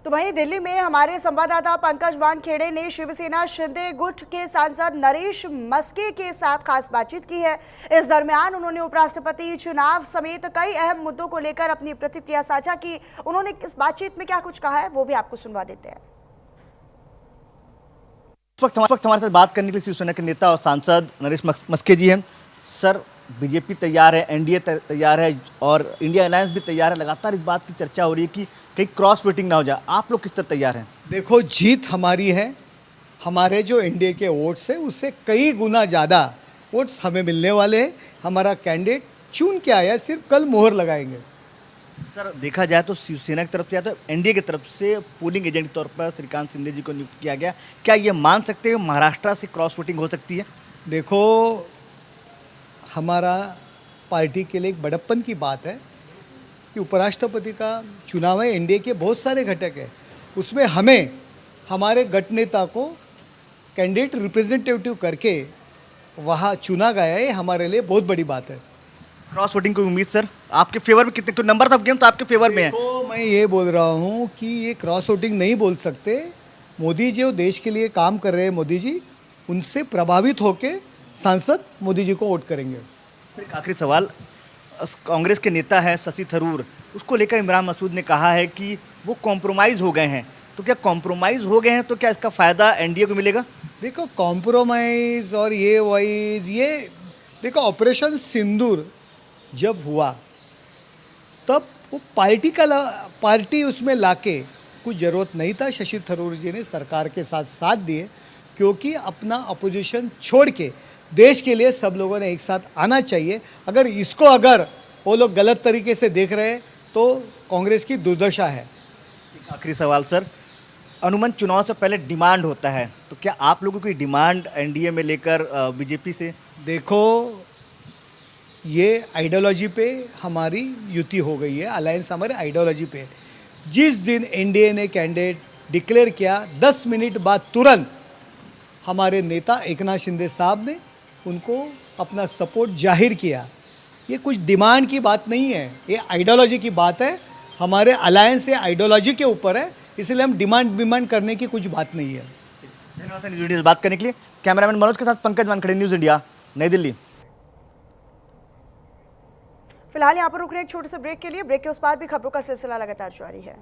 तो वहीं दिल्ली में हमारे संवाददाता पंकज वानखेड़े ने शिवसेना शिंदे गुट के सांसद नरेश मस्के के साथ खास बातचीत की है। इस दरमियान उन्होंने उपराष्ट्रपति चुनाव समेत कई अहम मुद्दों को लेकर अपनी प्रतिक्रिया साझा की। उन्होंने इस बातचीत में क्या कुछ कहा है वो भी आपको सुनवा देते हैं। इस वक्त हमारे साथ बात करने के लिए शिवसेना के नेता और सांसद नरेश मस्के जी हैं। सर, बीजेपी तैयार है, एनडीए तैयार है और इंडिया अलायंस भी तैयार है। लगातार इस बात की चर्चा हो रही है कि कहीं क्रॉस वोटिंग ना हो जाए। आप लोग किस तरह तैयार हैं? देखो, जीत हमारी है। हमारे जो एनडीए के वोट्स हैं उससे कई गुना ज़्यादा वोट्स हमें मिलने वाले हैं। हमारा कैंडिडेट चुन के आया, सिर्फ कल मोहर लगाएंगे। सर, देखा जाए तो शिवसेना की तरफ से या तो एनडीए की तरफ से पोलिंग एजेंट के तौर पर श्रीकांत शिंदे जी को नियुक्त किया गया। क्या ये मान सकते हो महाराष्ट्र से क्रॉस वोटिंग हो सकती है? देखो, हमारा पार्टी के लिए एक बड़प्पन की बात है कि उपराष्ट्रपति का चुनाव है। एनडीए के बहुत सारे घटक हैं, उसमें हमें हमारे गठ नेता को कैंडिडेट रिप्रेजेंटेटिव करके वहाँ चुना गया है। हमारे लिए बहुत बड़ी बात है। क्रॉस वोटिंग की उम्मीद सर आपके फेवर में कितने? तो नंबर ऑफ गेम तो आपके फेवर में है। तो मैं ये बोल रहा हूँ कि ये क्रॉस वोटिंग नहीं बोल सकते। मोदी जी वो देश के लिए काम कर रहे हैं, मोदी जी उनसे प्रभावित होकर सांसद मोदी जी को वोट करेंगे। फिर एक आखिरी सवाल, कांग्रेस के नेता है शशि थरूर, उसको लेकर इमरान मसूद ने कहा है कि वो कॉम्प्रोमाइज़ हो गए हैं। तो क्या कॉम्प्रोमाइज़ हो गए हैं तो क्या इसका फ़ायदा एनडीए को मिलेगा? देखो, कॉम्प्रोमाइज़ और ये वाइज ये देखो, ऑपरेशन सिंदूर जब हुआ तब वो पार्टी उसमें लाके कुछ ज़रूरत नहीं था। शशि थरूर जी ने सरकार के साथ दिए, क्योंकि अपना अपोजिशन छोड़ के देश के लिए सब लोगों ने एक साथ आना चाहिए। अगर वो लोग गलत तरीके से देख रहे हैं तो कांग्रेस की दुर्दशा है। एक आखिरी सवाल सर, अनुमन चुनाव से पहले डिमांड होता है, तो क्या आप लोगों की डिमांड एनडीए में लेकर बीजेपी से? देखो, ये आइडियोलॉजी पे हमारी युति हो गई है, अलायंस हमारे आइडियोलॉजी पे। जिस दिन एनडीए ने कैंडिडेट डिक्लेयर किया 10 मिनट बाद तुरंत हमारे नेता एकनाथ शिंदे साहब ने उनको अपना सपोर्ट जाहिर किया। ये कुछ डिमांड की बात नहीं है, ये आइडियोलॉजी की बात है। हमारे अलायंस से आइडियोलॉजी के ऊपर है, इसलिए हम डिमांड करने की कुछ बात नहीं है। धन्यवाद सर न्यूज़ इंडिया से बात करने के लिए। कैमरामैन मनोज के साथ पंकज वानखेड़े, न्यूज़ इंडिया, नई दिल्ली। फिलहाल यहाँ पर रुक रहे एक छोटे से ब्रेक के लिए। ब्रेक के उस पार भी खबरों का सिलसिला लगातार जारी है।